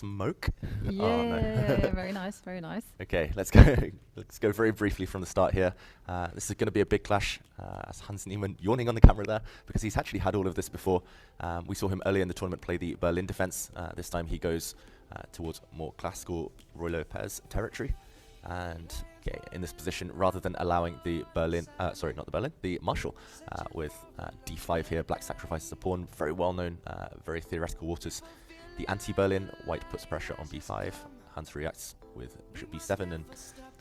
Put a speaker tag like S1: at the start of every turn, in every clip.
S1: Smoke?
S2: Yeah,
S1: Oh no.
S2: very nice, very nice.
S1: Okay, let's go. Let's go very briefly from the start here. This is going to be a big clash. As Hans Niemann yawning on the camera there because he's actually had all of this before. We saw him earlier in the tournament play the Berlin defense. This time he goes towards more classical Roy Lopez territory, and okay, in this position, rather than allowing the Berlin, sorry, not the Berlin, the Marshall with d5 here, black sacrifices a pawn. Very well known, very theoretical waters. The anti-Berlin, white puts pressure on b5. Hans reacts with bishop b7, and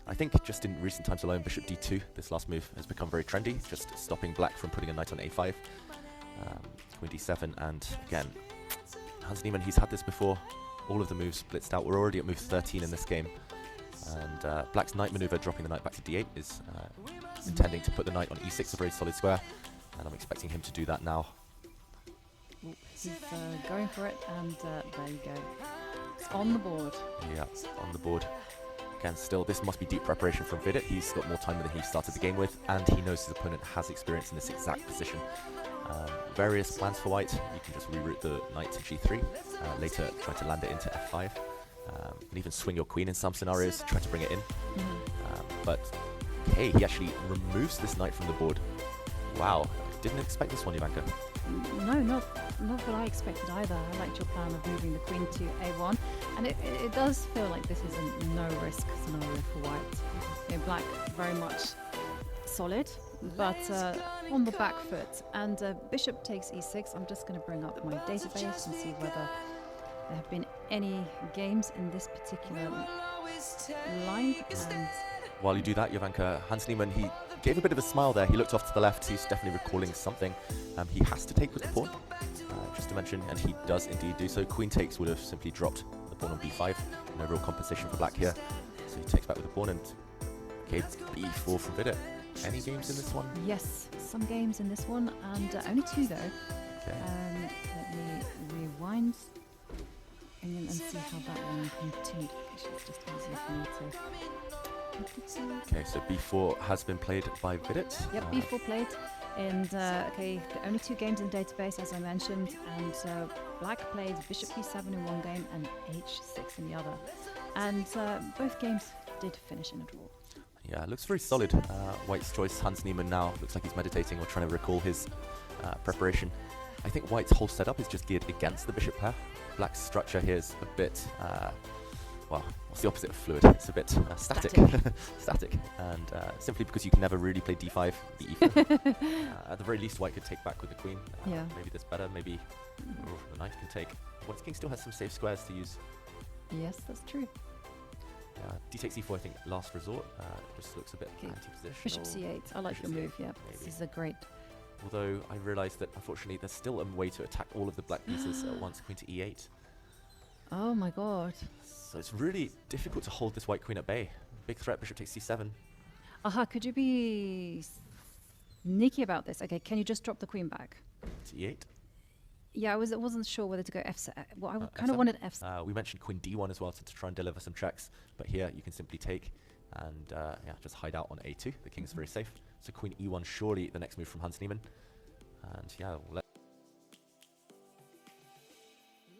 S1: I think just in recent times alone, bishop d2, this last move has become very trendy, just stopping black from putting a knight on a5. Queen d7, and again, Hans Niemann, he's had this before. All of the moves blitzed out. We're already at move 13 in this game, and black's knight maneuver, dropping the knight back to d8, is intending to put the knight on e6, a very solid square, and I'm expecting him to do that now.
S2: Ooh, he's going for it, and there you go. It's on the board.
S1: Yeah, on the board. Again, still, this must be deep preparation from Vidit. He's got more time than he started the game with, and he knows his opponent has experience in this exact position. Various plans for white. You can just reroute the knight to g3, later try to land it into f5, and even swing your queen in some scenarios, try to bring it in. But, hey, he actually removes this knight from the board. Wow, didn't expect this one, Ivanka.
S2: No, not what I expected either. I liked your plan of moving the queen to a1, and it does feel like this is a no-risk scenario for white. You know, black very much solid, but on the back foot. And bishop takes e6. I'm just going to bring up my database and see whether there have been any games in this particular line. And
S1: while you do that, Jovanka, Hans Niemann, he gave a bit of a smile there. He looked off to the left. He's definitely recalling something. He has to take with the pawn, just to mention, and he does indeed do so. Queen takes would have simply dropped the pawn on b5. No real compensation for black here. So he takes back with the pawn, and okay, b4 from Vidit. Any games in this one?
S2: yes, some games in this one, and only two though.
S1: Okay.
S2: Let me rewind and see how that one continued. Actually, it's just easier for me to.
S1: Okay, so b4 has been played by Vidit.
S2: Yep, b4 played, and okay, the only two games in the database, as I mentioned, and black played bishop b7 in one game and h6 in the other, and both games did finish in a draw.
S1: Yeah, looks very solid. White's choice, Hans Niemann now looks like he's meditating or trying to recall his preparation. I think White's whole setup is just geared against the bishop pair. Black's structure here is a bit, well, what's the opposite of fluid? It's a bit static. Static. And simply because you can never really play d5, e4. At the very least, White could take back with the queen.
S2: Yeah.
S1: Maybe that's better. Maybe the knight can take. White's king still has some safe squares to use.
S2: Yes, that's true.
S1: D takes e4, I think, last resort. Just looks a bit anti-position.
S2: Bishop c8. I like your move. Yeah,
S1: maybe.
S2: this is a great.
S1: Although I realised that unfortunately there's still a way to attack all of the black pieces at once. Queen to e8.
S2: Oh my god.
S1: So it's really difficult to hold this white queen at bay. Big threat, bishop takes c7.
S2: Aha, could you be sneaky about this? Okay, can you just drop the queen back?
S1: To e8.
S2: Yeah, I wasn't sure whether to go f7. Well, I kind
S1: F7.
S2: of wanted f7.
S1: We mentioned queen d1 as well to try and deliver some checks, but here you can simply take and yeah, just hide out on a2. The king's very safe. So queen e1, surely the next move from Hans Niemann. And yeah, we'll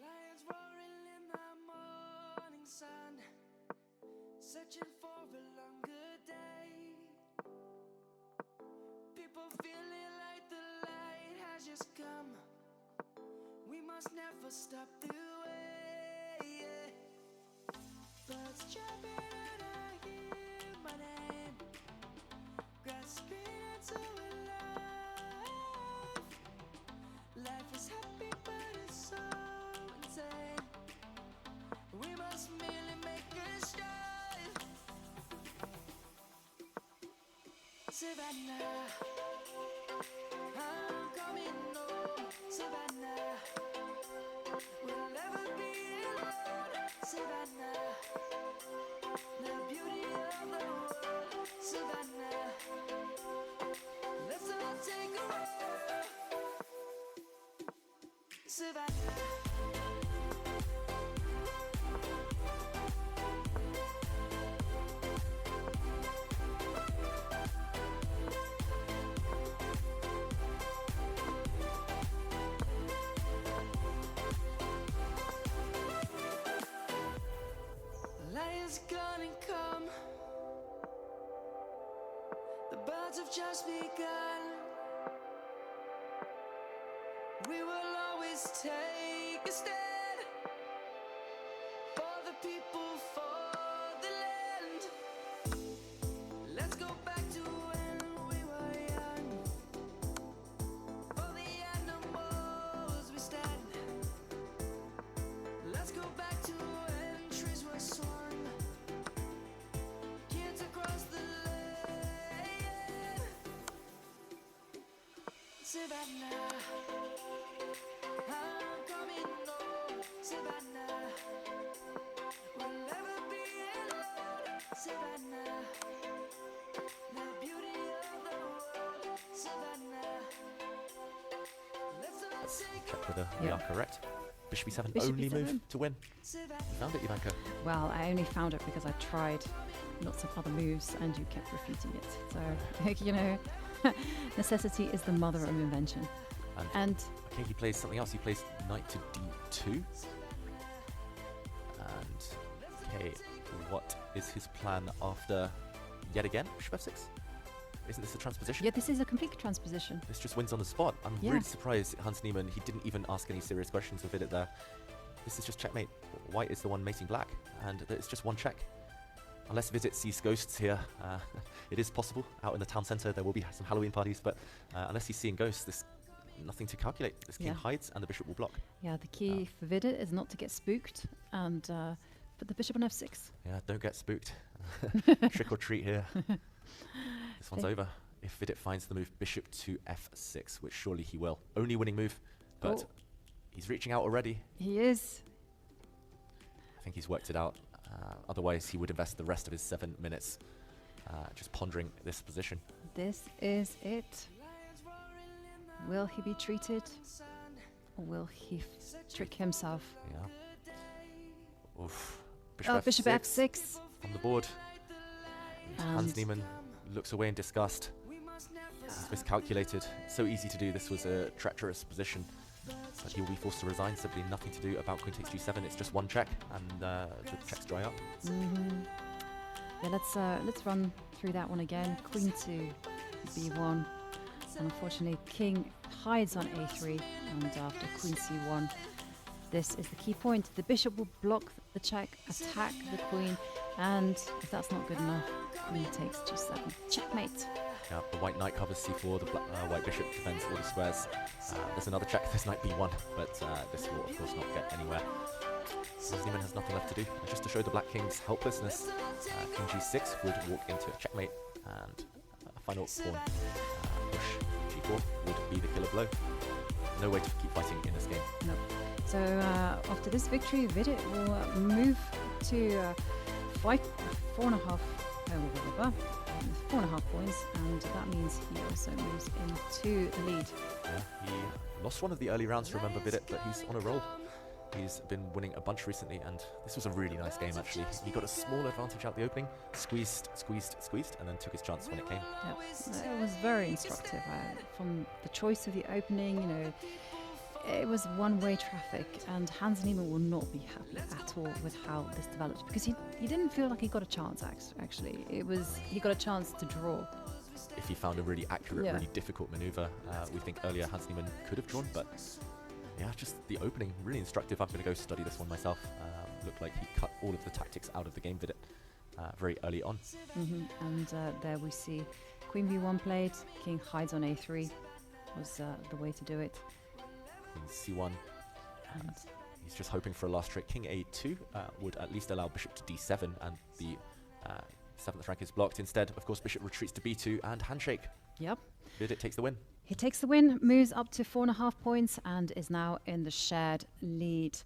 S3: Lions roaring in the morning sun, searching for a longer day. People feeling like the light has just come. We must never stop the way. Birds chirping and I hear my name, grasping into a life. Life is happy but it's so insane. We must merely make a strive. Savannah, I'm coming home. Savannah, we'll never be alone. Savannah, the beauty of the world. Savannah, let's all take a walk. Savannah. birds have just begun. We will always take a stand for the people, for the land. Let's go back to when we were young. For the animals we stand. Let's go back to when trees were swung. Kids across the land. Savannah, I'm coming home. Savannah, we'll never be alone. Savannah, the beauty of the world. Savannah, let's all take
S1: Check whether we
S2: Yeah.
S1: are correct. Bishop e7,
S2: Bishop
S1: only move
S2: E7.
S1: to win.
S3: Savannah.
S1: You found it, Ivanka.
S2: Well, I only found it because I tried lots of other moves and you kept refuting it. So, you know, necessity is the mother of invention. And
S1: Okay, he plays something else. He plays knight to d2. And, okay, what is his plan after, yet again, bishop f6? Isn't this a transposition?
S2: yeah, this is a complete transposition.
S1: This just wins on the spot. I'm
S2: Yeah.
S1: really surprised Hans Niemann, he didn't even ask any serious questions of Vidit there. This is just checkmate. White is the one mating black, and it's just one check. Unless Vidit sees ghosts here, it is possible. Out in the town centre, there will be some Halloween parties, but unless he's seeing ghosts, there's nothing to calculate. This king
S2: Yeah.
S1: hides, and the bishop will block.
S2: Yeah, the key for Vidit is not to get spooked and put the bishop on f6.
S1: Yeah, don't get spooked. Trick or treat here. This one's
S2: They-
S1: over. If Vidit finds the move bishop to f6, which surely he will. Only winning move, but
S2: Oh.
S1: he's reaching out already.
S2: He is.
S1: I think he's worked it out. Otherwise, he would invest the rest of his 7 minutes just pondering this position.
S2: This is it. Will he be treated? Or will he trick himself?
S1: Yeah. Oof.
S2: Bishop f6.
S1: on the board. Hans
S2: And
S1: Niemann looks away in disgust. He's miscalculated. It's so easy to do. This was a treacherous position. But he will be forced to resign. Simply nothing to do about queen takes g7. It's just one check, and the checks dry up.
S2: yeah, let's run through that one again. Queen to b1. And unfortunately, king hides on a3, and after queen c1, this is the key point. The bishop will block the check, attack the queen, and if that's not good enough, queen takes g7. Checkmate.
S1: Yeah, the white knight covers c4. The white bishop defends all the squares. There's another check. There's knight b1, but this will, of course, not get anywhere. Hans Niemann has nothing left to do. And just to show the black king's helplessness, king g6 would walk into a checkmate, and a final pawn push g4 would be the killer blow. No way to keep fighting in this game.
S2: No. So after this victory, Vidit will move to 4.5 points, and that means he also moves into the lead.
S1: Yeah, he lost one of the early rounds, remember Vidit, but he's on a roll. He's been winning a bunch recently, and this was a really nice game actually. He got a small advantage out the opening, squeezed, and then took his chance when it came.
S2: Yeah, it was very instructive. From the choice of the opening, you know, it was one-way traffic, and Hans Niemann will not be happy at all with how this developed, because he didn't feel like he got a chance. Actually, he got a chance to draw.
S1: If he found a really accurate,
S2: Yeah.
S1: really difficult maneuver, we think earlier Hans Niemann could have drawn, but yeah, just the opening, really instructive. I'm going to go study this one myself. Looked like he cut all of the tactics out of the game, Vidit, very early on.
S2: And there we see Queen b1 played, King hides on a3 was the way to do it.
S1: Queen c1.
S2: And
S1: He's just hoping for a last trick. King a2 would at least allow bishop to d7, and the 7th rank is blocked. Instead, of course, bishop retreats to b2 and handshake.
S2: yep,
S1: Vidit takes the win.
S2: he takes the win, moves up to 4.5 points, and is now in the shared lead.